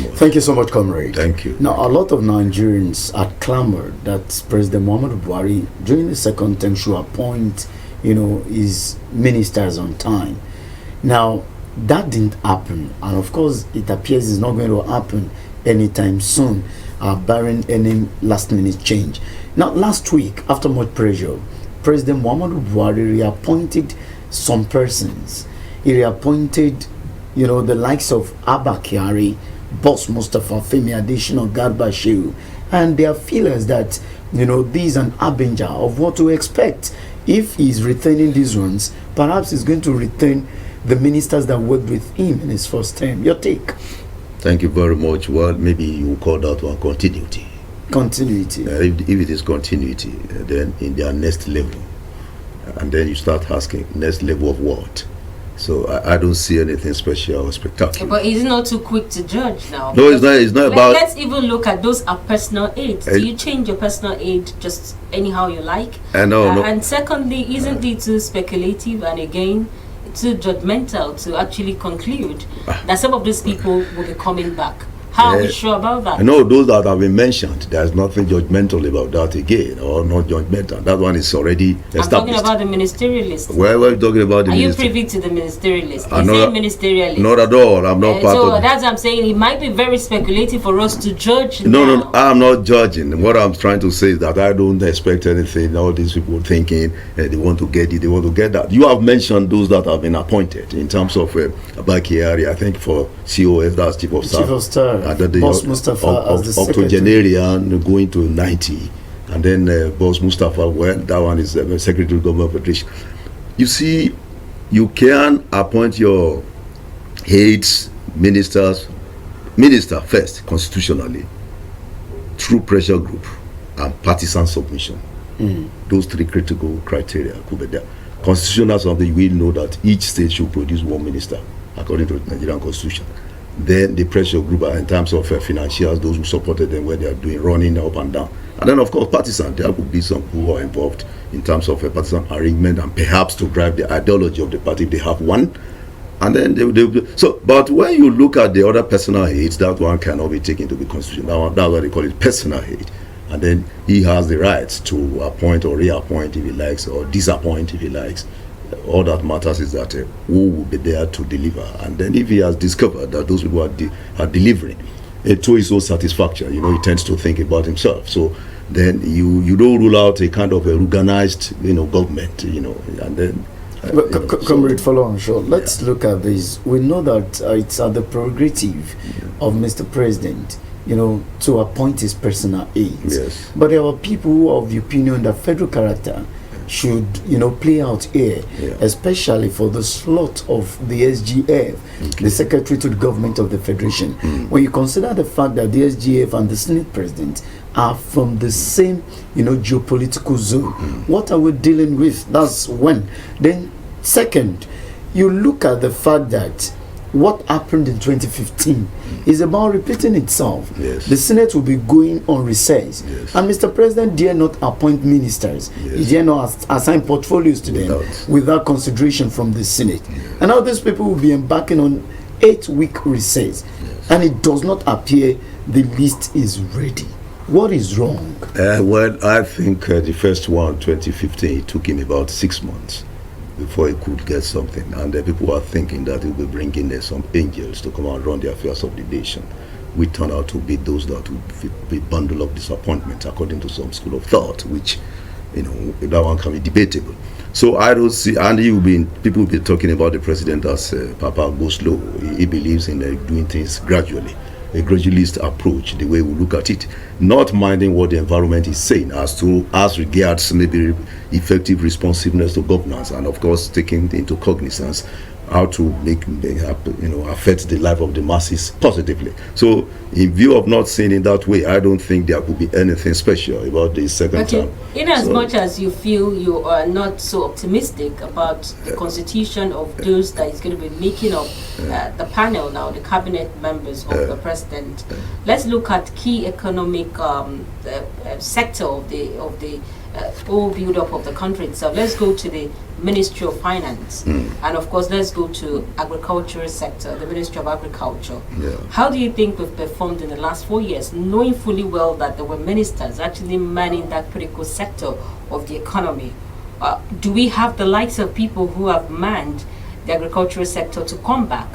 much. Thank you so much, comrade. Thank you. Now, a lot of Nigerians are clamored that President Muhammadu Buhari, during the second term, should appoint, his ministers on time. Now, that didn't happen, and of course, it appears it's not going to happen anytime soon, barring any last-minute change. Now, last week, after much pressure, President Muhammadu Buhari reappointed some persons. He reappointed, the likes of Abba Kyari, Boss Mustafa, Femi Adesina, Garba Shehu, and there are feelers that, this is an harbinger of what to expect. If he's retaining these ones, perhaps he's going to retain the ministers that worked with him in his first term. Your take? Thank you very much. Well, maybe you call that one continuity. Continuity. If it is continuity, then in their next level, and then you start asking, next level of what? So I don't see anything special or spectacular. But is it not too quick to judge now? No, it's not about... Let's even look at those are personal aids. Do you change your personal aid just anyhow you like? No. And secondly, isn't it too speculative and again too judgmental to actually conclude that some of these people will be coming back? How are we sure about that? No, those that have been mentioned, there's nothing judgmental about that again, or not judgmental. That one is already established. I'm talking about the ministerial list. Well, we're talking about the Are you privy to the ministerial list? Not at all. I'm not part of it. So that's what I'm saying. It might be very speculative for us to judge No, I'm not judging. What I'm trying to say is that I don't expect anything. All these people thinking they want to get it, they want to get that. You have mentioned those that have been appointed in terms of Abba Kyari, I think for COS, that's Chief of Staff. Chief of Staff. Boss Mustafa as the secretary. Octogenarian going to 90, and then Boss Mustafa, well, that one is Secretary of Government Federation. You see, you can appoint your aides, minister first, constitutionally, through pressure group and partisan submission. Those three critical criteria could be there. Constitutional something, we know that each state should produce one minister according to the Nigerian Constitution. Then the pressure group in terms of financials, those who supported them when they are doing running up and down. And then of course partisan, there could be some who are involved in terms of a partisan arrangement and perhaps to drive the ideology of the party if they have one. And then but when you look at the other personal aids, that one cannot be taken to be constitutional. That's what they call it, personal aid. And then he has the rights to appoint or reappoint if he likes, or disappoint if he likes. All that matters is that who will be there to deliver, and then if he has discovered that those people are delivering to his own satisfaction, he tends to think about himself. So then you don't rule out a kind of a organized government, and then comrade, follow on short. Let's look at this. We know that it's at the prerogative of Mr. President to appoint his personal aides. Yes. But there are people who are of the opinion that federal character should play out here, especially for the slot of the SGF, the Secretary to the Government of the Federation. When you consider the fact that the SGF and the Senate President are from the same geopolitical zone, what are we dealing with? That's one. Then second, you look at the fact that what happened in 2015 is about repeating itself. Yes. The Senate will be going on recess, yes, and Mr. President dare not appoint ministers. Yes. He dare not assign portfolios to them without consideration from the Senate. Yes. And now these people will be embarking on 8-week recess, yes, and it does not appear the list is ready. What is wrong? Well, I think the first one, 2015, it took him about 6 months before he could get something, and people are thinking that he'll be bringing some angels to come and run the affairs of the nation. We turn out to be those that would be bundle of disappointment according to some school of thought, which that one can be debatable. So I don't see, and people will be talking about the president as Papa go slow. He believes in doing things gradually, a gradualist approach, the way we look at it, not minding what the environment is saying as regards maybe effective responsiveness to governance, and of course taking into cognizance how to affect the life of the masses positively. So in view of not seeing it that way, I don't think there could be anything special about the second term. In as much as you feel you are not so optimistic about the constitution of those that is going to be making up the panel now, the cabinet members of the president, let's look at key economic sector of the whole build-up of the country itself. Let's go to the Ministry of Finance, and of course, let's go to agricultural sector, the Ministry of Agriculture. Yeah. How do you think we've performed in the last 4 years, knowing fully well that there were ministers actually manning that critical sector of the economy? Do we have the likes of people who have manned the agricultural sector to come back?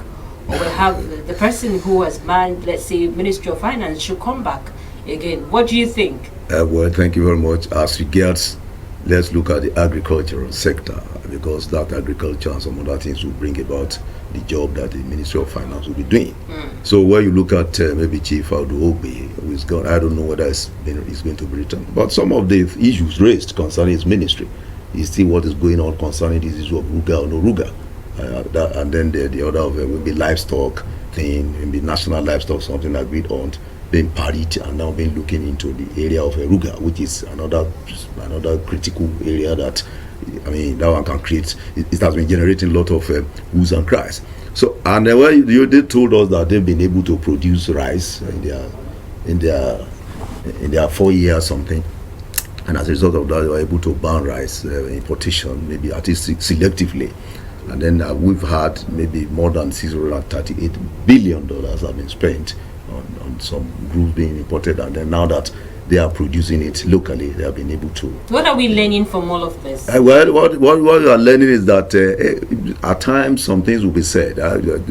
Or we have the person who has manned, let's say, Ministry of Finance should come back again? What do you think? Well, thank you very much. As regards, let's look at the agricultural sector, because that agriculture and some other things will bring about the job that the Ministry of Finance will be doing. So when you look at maybe Chief Audu Obe, who is gone, I don't know whether it's going to be returned, but some of the issues raised concerning his ministry is still what is going on concerning this issue of Ruga or no Ruga. And then the other will be livestock thing, maybe national livestock, something agreed on, being parried and now being looking into the area of Ruga, which is another critical area that, I mean, that one can create. It has been generating a lot of whoos and cries. So, and they told us that they've been able to produce rice in their 4 years something. And as a result of that, they were able to ban rice importation, maybe at least selectively. And then we've had maybe more than $638 billion have been spent on some groups being imported. And then now that they are producing it locally, they have been able to. What are we learning from all of this? Well, what we are learning is that at times some things will be said.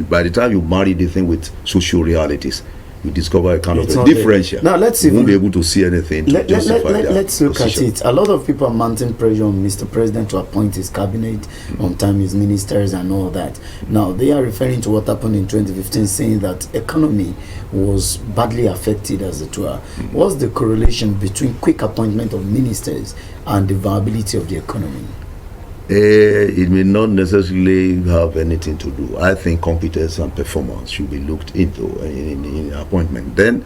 By the time you marry the thing with social realities, you discover a kind of a differential. Now let's see. You won't be able to see anything to justify that. Let's look position. at it. A lot of people are mounting pressure on Mr. President to appoint his cabinet on time, his ministers and all that. Now they are referring to what happened in 2015, saying that economy was badly affected, as it were. What's the correlation between quick appointment of ministers and the viability of the economy? It may not necessarily have anything to do. I think competence and performance should be looked into in appointment. Then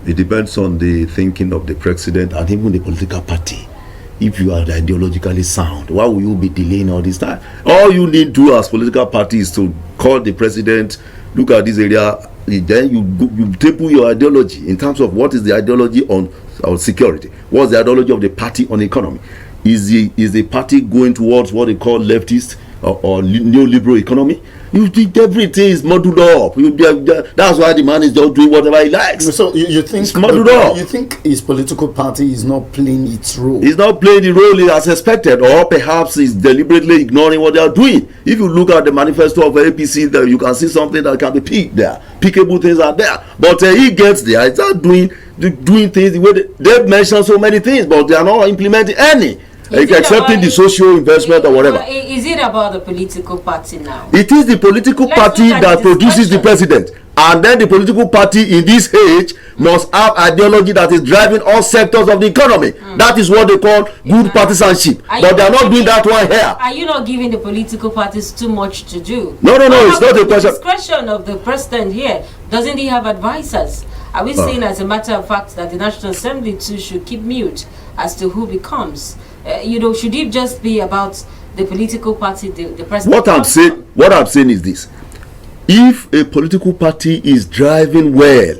it depends on the thinking of the president and even the political party. If you are ideologically sound, why will you be delaying all this time? All you need to do as political party is to call the president, look at this area, then you table your ideology in terms of what is the ideology on security, what's the ideology of the party on economy. Is the party going towards what they call leftist or neoliberal economy? You think everything is muddled up. That's why the man is just doing whatever he likes. So you think it's muddled up. You think his political party is not playing its role? It's not playing the role as expected, or perhaps is deliberately ignoring what they are doing. If you look at the manifesto of APC, there you can see something that can be picked there. Pickable things are there, but he gets there. He's not doing things the way they've mentioned so many things, but they are not implementing any. Accepting the social investment or whatever. Is it about the political party now? It is the political party that produces the president, and then the political party in this age must have ideology that is driving all sectors of the economy. That is what they call good partisanship, but they are not doing that one here. Are you not giving the political parties too much to do? No, it's not a question. Discretion of the president here. Doesn't he have advisors? Are we saying, as a matter of fact, that the National Assembly too should keep mute as to who becomes? Should it just be about the political party, the president? What I'm saying is this: if a political party is driving well,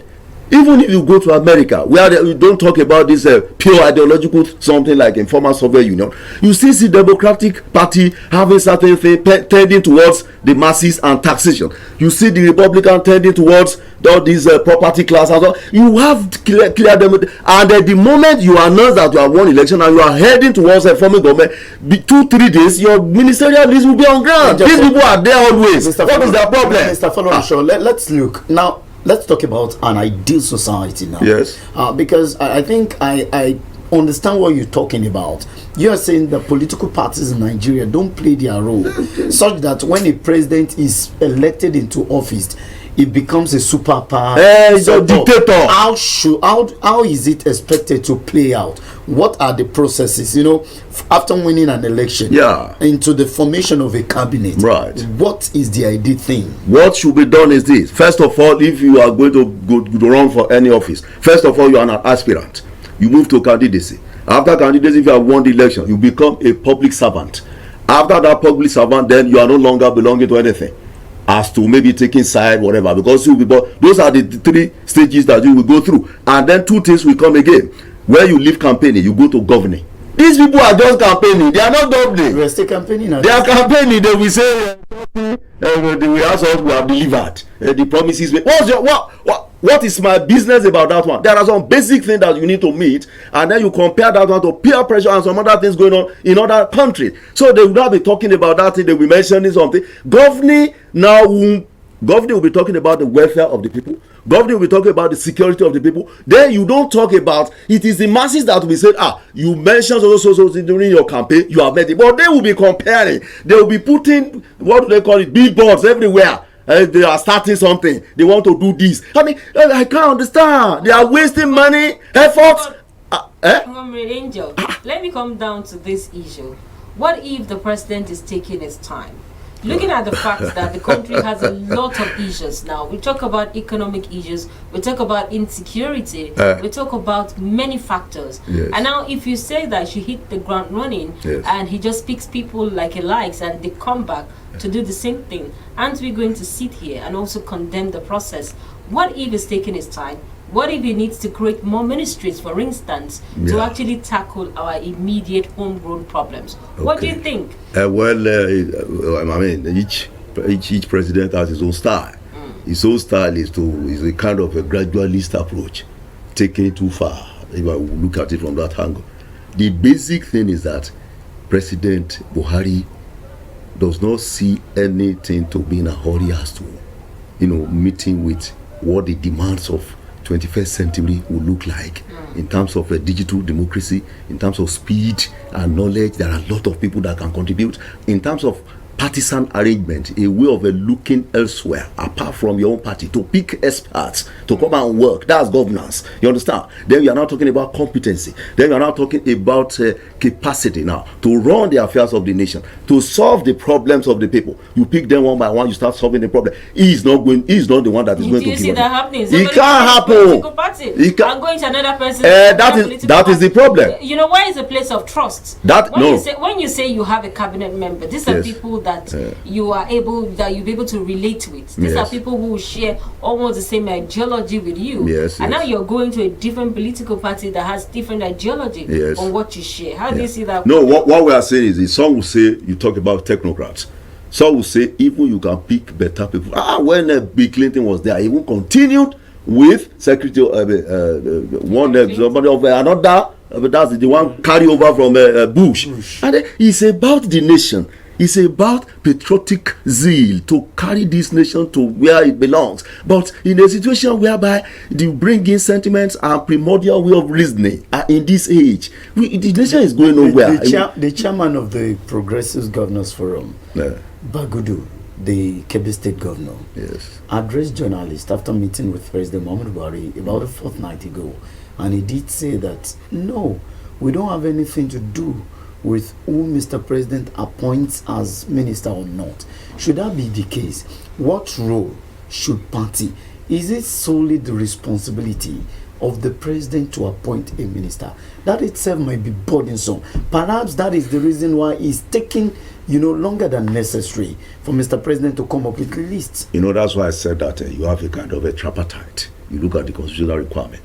even if you go to America, where you don't talk about this pure ideological something like informal Soviet Union, you still see Democratic Party having certain thing tending towards the masses and taxation. You see the Republican tending towards all these property class and so. You have clear them, and the moment you announce that you have won election and you are heading towards a forming government, 2-3 days your ministerial list will be on ground. These people are there always. What is their problem? Mr. Folorunso, let's look now. Let's talk about an ideal society now. Yes. Because I think I understand what you're talking about. You are saying that political parties in Nigeria don't play their role, such that when a president is elected into office, it becomes a superpower. He's a dictator. How is it expected to play out? What are the processes? After winning an election, into the formation of a cabinet. Right. What is the ideal thing? What should be done is this. First of all, if you are going to go to run for any office, first of all, you are an aspirant. You move to candidacy. After candidacy, if you have won the election, you become a public servant. After that public servant, then you are no longer belonging to anything, as to maybe taking side, whatever, because those are the 3 stages that you will go through, and then 2 things will come again. When you leave campaigning, you go to governing. These people are just campaigning. They are not governing. We are still campaigning. They are campaigning. They will say, we have delivered the promises. What is my business about that one? There are some basic things that you need to meet, and then you compare that one to peer pressure and some other things going on in other countries. So they will not be talking about that thing. They will be mentioning something. Governing will be talking about the welfare of the people. Governing will be talking about the security of the people. Then you don't talk about it. Is the masses that will be saying, you mentioned so during your campaign, you have met it. But they will be comparing. They will be putting, what do they call it, billboards everywhere. They are starting something. They want to do this. I mean, I can't understand. They are wasting money, effort. Angel, let me come down to this issue. What if the president is taking his time? Looking at the fact that the country has a lot of issues now. We talk about economic issues, we talk about insecurity, we talk about many factors. Yes. And now if you say that she hit the ground running, yes, and he just picks people like he likes and they come back to do the same thing, aren't we going to sit here and also condemn the process? What if he's taking his time? What if he needs to create more ministries, for instance, to actually tackle our immediate homegrown problems? Okay. What do you think? I mean, each president has his own style. His own style is a kind of a gradualist approach, taking it too far. If I look at it from that angle, the basic thing is that President Buhari does not see anything to be in a hurry as to, meeting with what the demands of 21st century will look like in terms of a digital democracy, in terms of speed and knowledge. There are a lot of people that can contribute. In terms of partisan arrangement, a way of looking elsewhere apart from your own party to pick experts to come and work. That's governance. You understand? Then we are now talking about competency. Then we are now talking about capacity now to run the affairs of the nation, to solve the problems of the people. You pick them one by one, you start solving the problem. He is not the one that is going to. Do you see that happening? It can't happen. I'm going to another person. That is the problem. You know, why is a place of trust? When you say you have a cabinet member, these are people that you'll be able to relate with. These are people who share almost the same ideology with you. And now you're going to a different political party that has different ideology on what you share. How do you see that? No, what we are saying is some will say you talk about technocrats. Some will say even you can pick better people. When Bill Clinton was there, he even continued with Secretary somebody of another. That's the one carry over from Bush. And it's about the nation. It's about patriotic zeal to carry this nation to where it belongs. But in a situation whereby you bring in sentiments and primordial way of reasoning in this age, the nation is going nowhere. The chairman of the Progressive Governors Forum, Bagudu, the Kebbi State governor, addressed journalists after meeting with President Muhammadu Buhari about a fortnight ago. And he did say that, no, we don't have anything to do with who Mr. President appoints as minister or not. Should that be the case, what role should party? Is it solely the responsibility of the president to appoint a minister? That itself might be burdensome. Perhaps that is the reason why it's taking longer than necessary for Mr. President to come up with a list. That's why I said that you have a kind of a tripartite. You look at the constitutional requirement.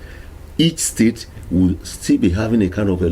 Each state will still be having a kind of a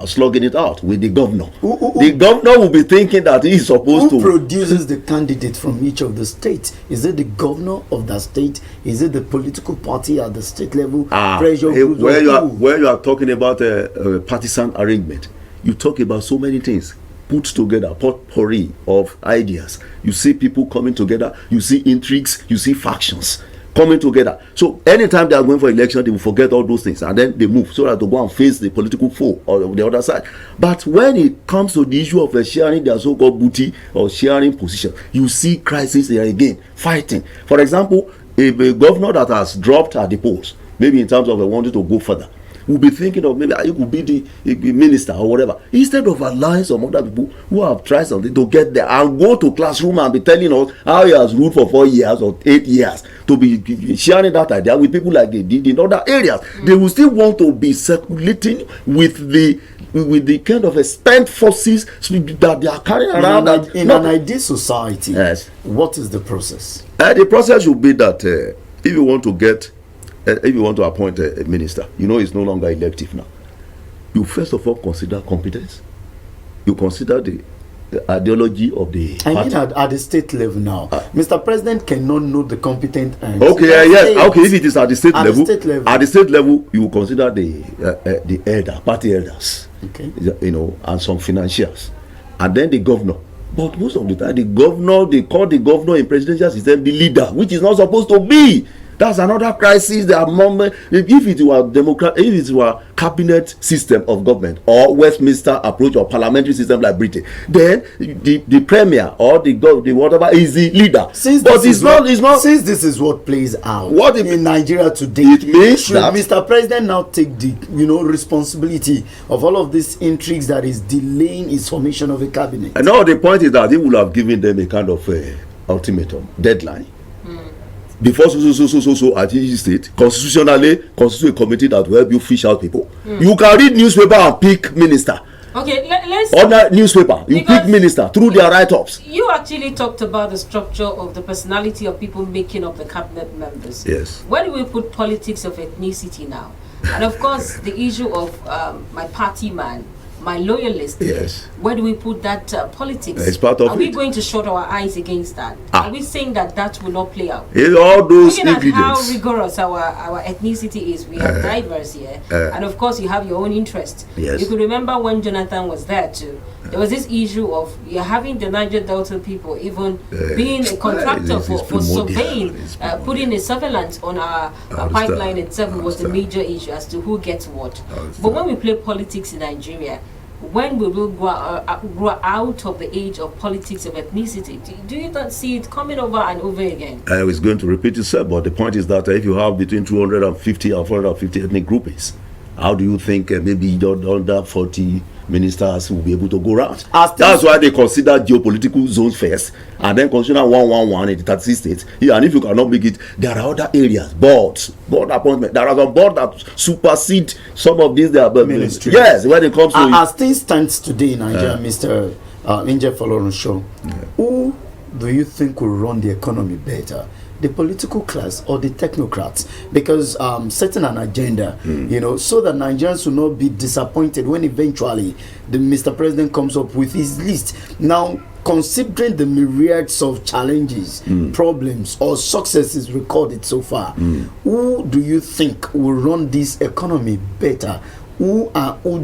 slugging it out with the governor. The governor will be thinking that he is supposed to. Who produces the candidate from each of the states? Is it the governor of that state? Is it the political party at the state level? Pressure groups? Where you are talking about a partisan arrangement, you talk about so many things put together, potpourri of ideas. You see people coming together, you see intrigues, you see factions coming together. So anytime they are going for election, they will forget all those things and then they move so that to go and face the political foe on the other side. But when it comes to the issue of sharing their so-called booty or sharing position, you see crisis there again, fighting. For example, a governor that has dropped at the polls, maybe in terms of wanting to go further, will be thinking of maybe I could be the minister or whatever, instead of allowing some other people who have tried something to get there and go to classroom and be telling us how he has ruled for 4 years or 8 years, to be sharing that idea with people like they did in other areas. They will still want to be circulating with the kind of spent forces that they are carrying around. In an ideal society, what is the process? The process should be that if you want to appoint a minister, it's no longer elective now. you first of all consider competence. You consider the ideology of the I party. mean at the state level now. Mr. President cannot know the competent and Okay, yes, okay. If it is at the state At the level, state level. at the state level, you consider the elder party elders, Okay. you know, and some financiers, and then the governor. But most of the time, the governor, they call the governor in presidential system the leader, which is not supposed to be. That's another crisis. There are moments. If it were if it were cabinet system of government or Westminster approach or parliamentary system like Britain, then the premier or the whatever is the leader. Since But this it's not. It's not. Since this is what plays out What it- in Nigeria today, It means should that- Mr. President now take the responsibility of all of these intrigues that is delaying his formation of a cabinet? And now the point is that he would have given them a kind of ultimatum, deadline. Before so at each state, constitutionally constitute a committee that will help you fish out people. You can read newspaper and pick minister. Okay, let's. Other newspaper, you Because pick minister through their write-ups. You actually talked about the structure of the personality of people making up the cabinet members. Yes. Where do we put politics of ethnicity now? And of course, the issue of my party man, my loyalist. Yes. Where do we put that politics? It's part of Are we it. going to shut our eyes against that? Ah. Are we saying that will not play out? All those Looking at how ingredients. rigorous our ethnicity is, we have diverse here, and of course you have your own interest. Yes. You could remember when Jonathan was there too. There was this issue of you're having the Niger Delta people even being a contractor it's for primordial. surveying, It's putting a surveillance on our pipeline itself was the major issue as to who gets what. But when we play politics in Nigeria, when we will grow out of the age of politics of ethnicity, do you not see it coming over and over again? I was going to repeat itself, but the point is that if you have between 250 and 450 ethnic groupings, how do you think maybe under 40 ministers will be able to go around? That's why they consider geopolitical zones first, and then consider 111 in the 36 states. Yeah, and if you cannot make it, there are other areas, board appointment. There are some board that supersede some of these. Ministries. Yes, when it comes to As things stands today in Nigeria, Mr. Inje Folorunsho, who do you think will run the economy better? The political class or the technocrats? Because setting an agenda, so that Nigerians will not be disappointed when eventually the Mr. President comes up with his list. Now, considering the myriads of challenges, problems, or successes recorded so far, who do you think will run this economy better? Who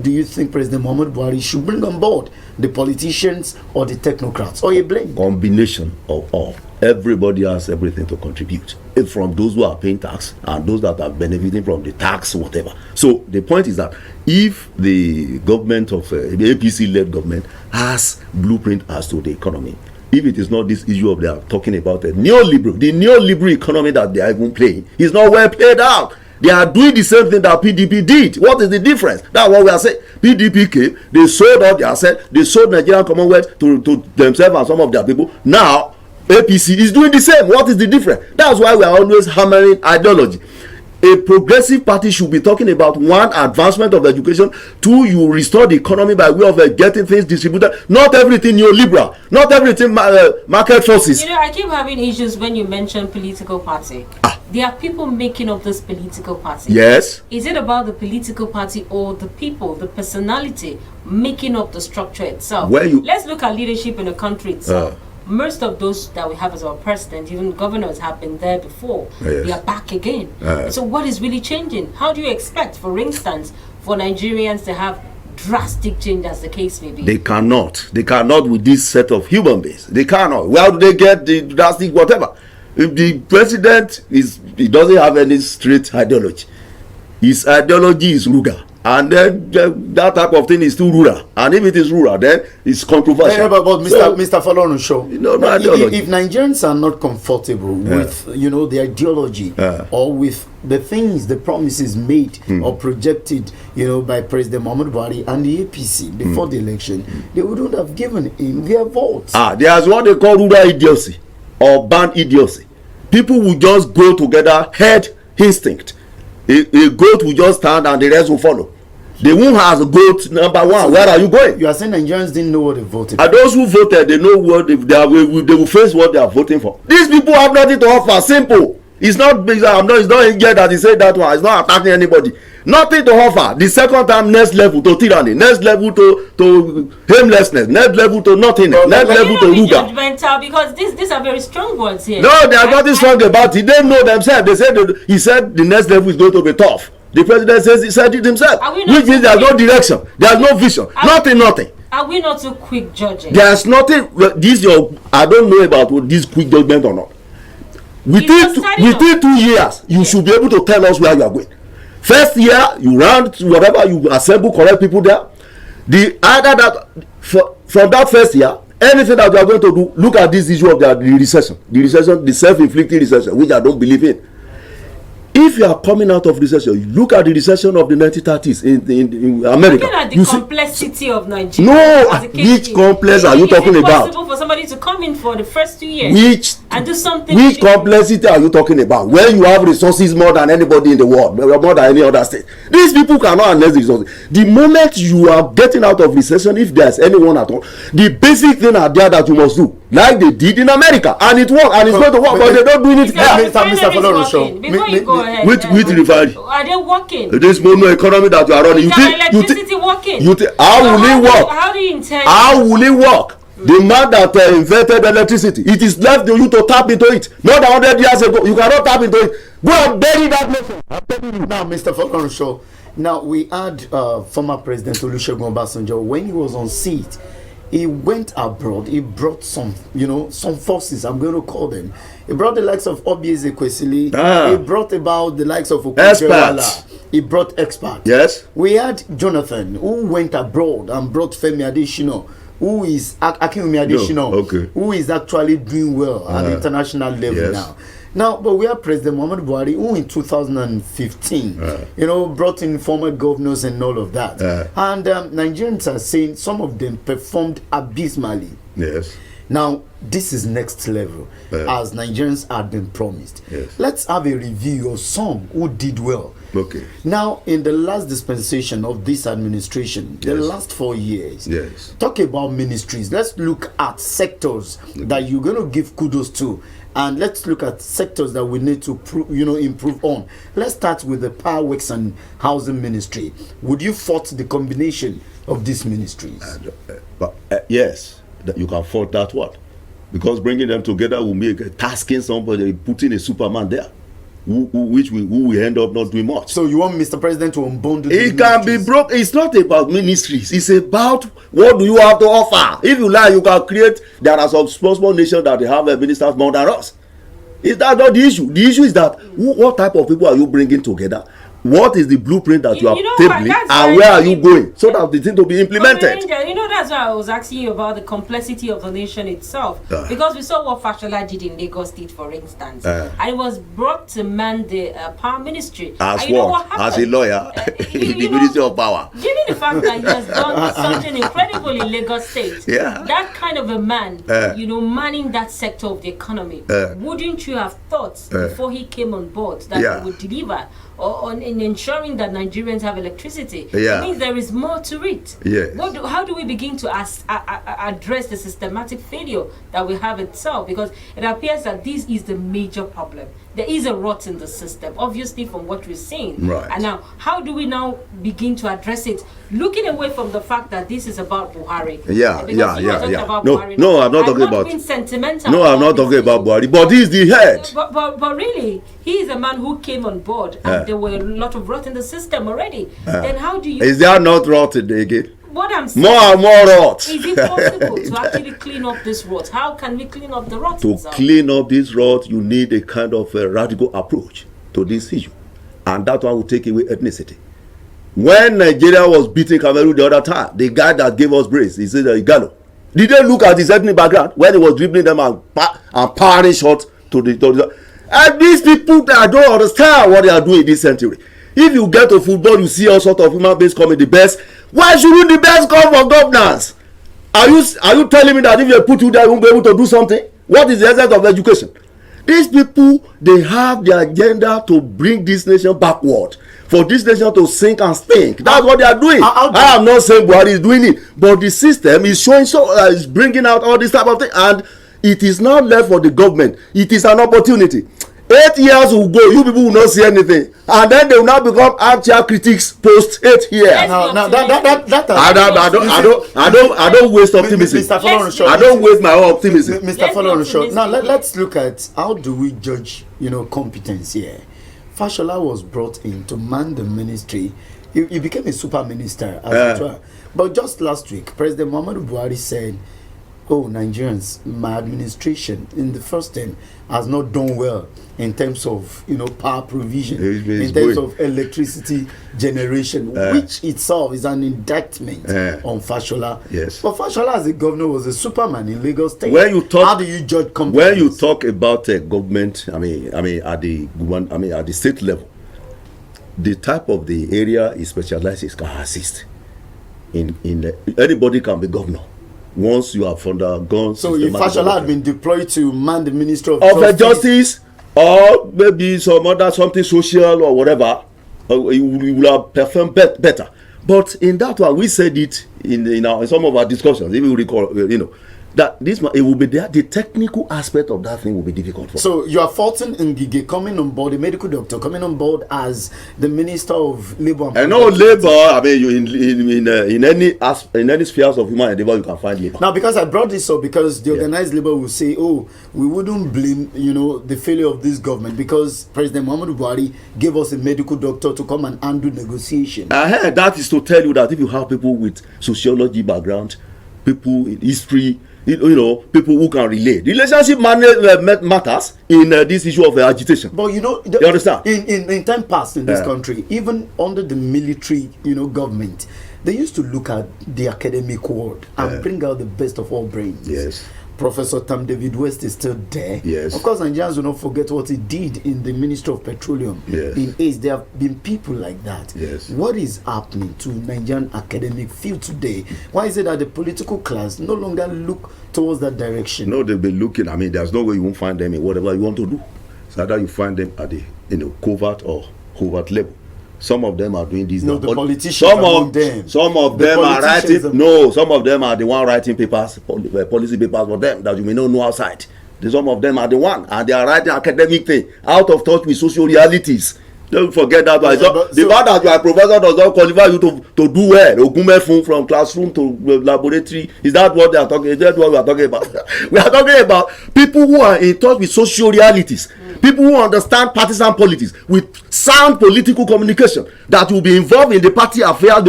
do you think President Muhammadu Buhari should bring on board? The politicians or the technocrats? Or a blend? combination of all. Everybody has everything to contribute, from those who are paying tax and those that are benefiting from the tax, whatever. So the point is that if the government of the APC-led government has blueprint as to the economy, if it is not this issue of they are talking about the neoliberal economy that they are even playing is not well played out. They are doing the same thing that PDP did. What is the difference? That's what we are saying. PDP came, they sold out their assets, they sold Nigerian Commonwealth to themselves and some of their people. Now, APC is doing the same. What is the difference? That's why we are always hammering ideology. A progressive party should be talking about one, advancement of education, two, you restore the economy by way of getting things distributed. Not everything neoliberal, not everything market forces. I keep having issues when you mention political party. There are people making up this political party. Yes. Is it about the political party or the people, the personality making up the structure itself? Let's look at leadership in the country itself. Most of those that we have as our president, even governors, have been there before. Yes. They are back again. So what is really changing? How do you expect, for instance, for Nigerians to have drastic change as the case may be? They cannot with this set of human beings. They cannot. Where do they get the drastic whatever? If the president he doesn't have any straight ideology, his ideology is ruga, and then that type of thing is too rural, and if it is rural, then it's controversial. But Mr. Folorunsho, if Nigerians are not comfortable with the ideology or with the things, the promises made or projected by President Muhammadu Buhari and the APC before the election, they wouldn't have given him their votes. There's what they call rural idiocy or band idiocy. People will just go together, herd instinct. A goat will just stand and the rest will follow. They won't have a goat number one. Where are you going? You are saying Nigerians didn't know what they voted for. And those who voted, they know what they will face what they are voting for. These people have nothing to offer. Simple. It's not it's not yet that he said that one. It's not attacking anybody. Nothing to offer. The second time, next level to tyranny, next level to aimlessness, next level to nothingness, next level to ruga. Judgmental, because these are very strong words here. No, they are nothing strong about it. They know themselves. They said he said the next level is going to be tough. The president says he said it himself, which means there's no direction, there's no vision, nothing. Are we not too quick judging? There's nothing. I don't know about this quick judgment or not. Within 2 years, you should be able to tell us where you are going. First year, you round whatever, you assemble correct people there. From that first year, anything that you are going to do, look at this issue of the recession, the self-inflicted recession, which I don't believe in. If you are coming out of recession, look at the recession of the 1930s in America. Looking at the complexity of Nigeria. No, which complex are you talking about? Is it possible for somebody to come in for the first 2 years and do something? Which complexity are you talking about? When you have resources more than anybody in the world, more than any other state. These people cannot harness the resources. The moment you are getting out of recession, if there's anyone at all, the basic thing are there that you must do, like they did in America, and it worked, and it's going to work, but they don't do it. Mr. Folorunsho, before you go ahead, with refinery, are they working? This mono economy that you are running, electricity working? How will it work? How do you intend? How will it work? The man that invented electricity, it is left to you to tap into it. More than 100 years ago, you cannot tap into it. Go and bury that nation. I'm telling you. Now, Mr. Folorunsho, now we had former President Olusegun Obasanjo, when he was on seat, he went abroad. He brought some forces, I'm going to call them. He brought the likes of Obi Ezekwesili. He brought about the likes of experts. He brought experts. Yes. We had Jonathan, who went abroad and brought Femi Adesina, who is Akinwumi Adesina, who is actually doing well at the international level now. Now, but we have President Muhammadu Buhari, who in 2015, brought in former governors and all of that. And Nigerians are saying some of them performed abysmally. Yes. Now, this is next level, as Nigerians had been promised. Yes. Let's have a review of some who did well. Okay. Now, in the last dispensation of this administration, the last 4 years, talk about ministries. Let's look at sectors that you're going to give kudos to. And let's look at sectors that we need to improve on. Let's start with the Power Works and Housing Ministry. Would you fault the combination of these ministries? Yes, that you can fault that one, because bringing them together will make tasking somebody, putting a Superman there, who will end up not doing much. So you want Mr. President to unbundle? It can be broke. It's not about ministries. It's about what do you have to offer. If you like, you can create. There are some small nations that they have ministers more than us. Is that not the issue? The issue is that what type of people are you bringing together? What is the blueprint that you are tabling, and where are you going, so that the thing to be implemented? That's why I was asking you about the complexity of the nation itself, because we saw what Fashola did in Lagos State, for instance, and it was brought to man the power ministry. As what? As a lawyer, in the Ministry of Power. Given the fact that he has done something incredible in Lagos State, that kind of a man, manning that sector of the economy, wouldn't you have thought before he came on board that he would deliver in ensuring that Nigerians have electricity? It means there is more to it. How do we begin to address the systematic failure that we have itself? Because it appears that this is the major problem. There is a rot in the system, obviously, from what we're seeing. Right. And now, how do we now begin to address it, looking away from the fact that this is about Buhari? No, I'm not talking about. Being sentimental. No, I'm not talking about Buhari. But he is the head. But really, he is a man who came on board, and there were a lot of rot in the system already. Then how do you? Is there not rot again? What I'm saying, more and more rot. Is it possible to actually clean up this rot? How can we clean up the rot? To clean up this rot, you need a kind of a radical approach to this issue, and that one will take away ethnicity. When Nigeria was beating Cameroon the other time, the guy that gave us grace, he said Igalo. Did they look at his ethnic background when he was dribbling them and powering shot to the and these people that don't understand what they are doing in this century. If you get to football, you see all sort of human beings coming the best. Why shouldn't the best come for governance? Are you telling me that if they put you there, you won't be able to do something? What is the essence of education? These people, they have the agenda to bring this nation backward, for this nation to sink and stink. That's what they are doing. I am not saying Buhari is doing it, but the system is showing is bringing out all this type of thing, and it is not left for the government. It is an opportunity. 8 years will go, you people will not see anything, and then they will now become armchair critics post 8 years. Now that I don't waste optimism. Mr. Folorunsho, I don't waste my own optimism. Mr. Folorunsho, now let's look at how do we judge, competence here. Fashola was brought in to man the ministry. He became a super minister as it were. But just last week, President Muhammadu Buhari said, "Oh, Nigerians, my administration in the first term has not done well in terms of power provision, in terms of electricity generation, which itself is an indictment on Fashola." Yes. But Fashola as a governor was a superman in Lagos State. How do you judge competence? When you talk about government, at the state level, the type of the area is specialized can assist. Anybody can be governor once you have undergone. So if Fashola had been deployed to man the Ministry of Justice, or maybe something social or whatever, you will have performed better. But in that one, we said it in some of our discussions. If you recall, that it will be there. The technical aspect of that thing will be difficult for. So you are faulting Ngige coming on board, a medical doctor coming on board as the Minister of Labour. I know labor. I mean, in any spheres of human endeavor, you can find labor. Now, because I brought this up, because the organized labor will say, "Oh, we wouldn't blame the failure of this government because President Muhammadu Buhari gave us a medical doctor to come and undo negotiation." That is to tell you that if you have people with sociology background, people in history, people who can relate. Relationship matters in this issue of agitation. But you understand? In time past in this country, even under the military, government, they used to look at the academic world and bring out the best of all brains. Yes. Professor Tam David West is still there. Yes. Of course, Nigerians will not forget what he did in the Ministry of Petroleum. Yes. In ACE, there have been people like that. Yes. What is happening to Nigerian academic field today? Why is it that the political class no longer look towards that direction? No, they've been looking. I mean, there's no way you won't find them in whatever you want to do. So either you find them at the covert or covert level. Some of them are doing this. No, the politicians Some of them are writing. No, some of them are the one writing papers, policy papers for them that you may not know outside. Some of them are the one, and they are writing academic thing out of touch with social realities. Don't forget that one. The fact that you are a professor does not qualify you to do well. Ogumefun from classroom to laboratory. Is that what they are talking? Is that what we are talking about? We are talking about people who are in touch with social realities. People who understand partisan politics with sound political communication that will be involved in the party affairs.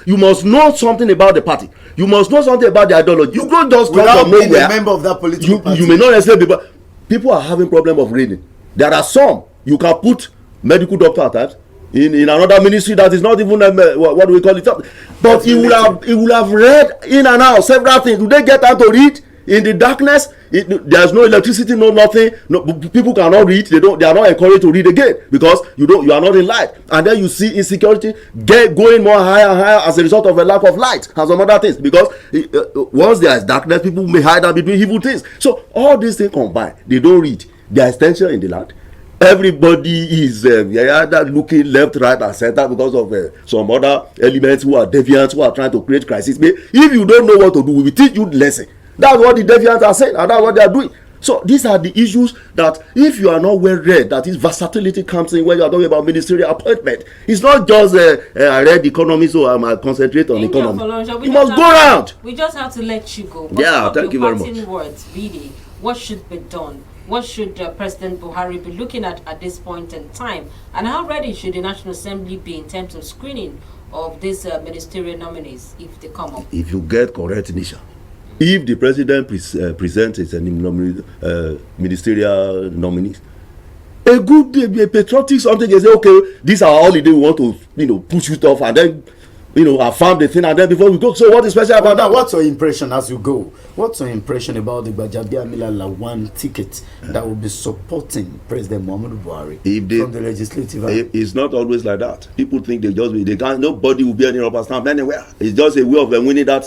You must know something about the party. You must know something about the ideology. You don't just come from nowhere. Being a member of that political party. You may not necessarily be, but people are having problem of reading. There are some you can put medical doctor at times in another ministry that is not even what do we call it? But he will have read in and out several things. Do they get time to read? In the darkness, there's no electricity, no nothing. No, people cannot read. They are not encouraged to read again because you are not in light. And then you see insecurity going more higher and higher as a result of a lack of light and some other things. Because once there is darkness, people may hide and be doing evil things. So all these things combined, they don't read. There is tension in the land. Everybody is either looking left, right, and center because of some other elements who are deviants, who are trying to create crisis. But if you don't know what to do, we will teach you lesson. That's what the deviants are saying, and that's what they are doing. So these are the issues that if you are not well read, that is versatility comes in when you are talking about ministerial appointment. It's not just I read economy, so I concentrate on economy. You must go around. We just have to let you go. Yeah, thank you very much. Words, really, what should be done? What should President Buhari be looking at this point in time? And how ready should the National Assembly be in terms of screening of these ministerial nominees if they come up? If you get correct initial. If the president presents his ministerial nominees, a good patriotic something, they say, okay, these are holiday, we want to push it off, and then affirm the thing, and then before we go. So what is special about that? What's your impression as you go? What's your impression about the Gbajabiamila Lawan ticket that will be supporting President Muhammadu Buhari from the legislative? It's not always like that. People think they can't. Nobody will be any rubber stamp anywhere. It's just a way of winning that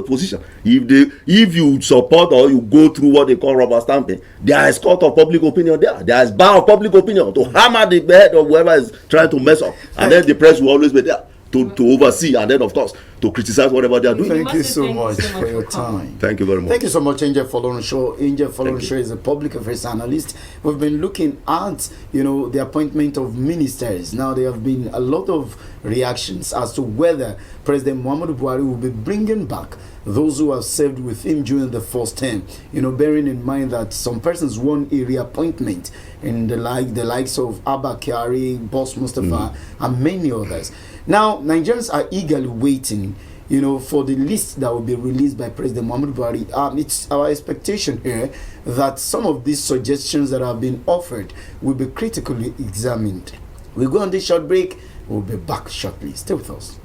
position. If you support or you go through what they call rubber stamping, there is court of public opinion there. There is bar of public opinion to hammer the head of whoever is trying to mess up, and then the press will always be there to oversee, and then of course to criticize whatever they are doing. Thank you so Thank you much so much for your for coming. time. Thank you very much. Thank you so much, Angel Folorunso. Angel you. Folorunso is a public affairs analyst. We've been looking at, the appointment of ministers. Now, there have been a lot of reactions as to whether President Muhammadu Buhari will be bringing back those who have served with him during the first term. Bearing in mind that some persons won a reappointment in the likes of Abba Kyari, Boss Mustafa, and many others. Now, Nigerians are eagerly waiting, for the list that will be released by President Muhammadu Buhari. It's our expectation here that some of these suggestions that have been offered will be critically examined. We'll go on this short break. We'll be back shortly. Stay with us.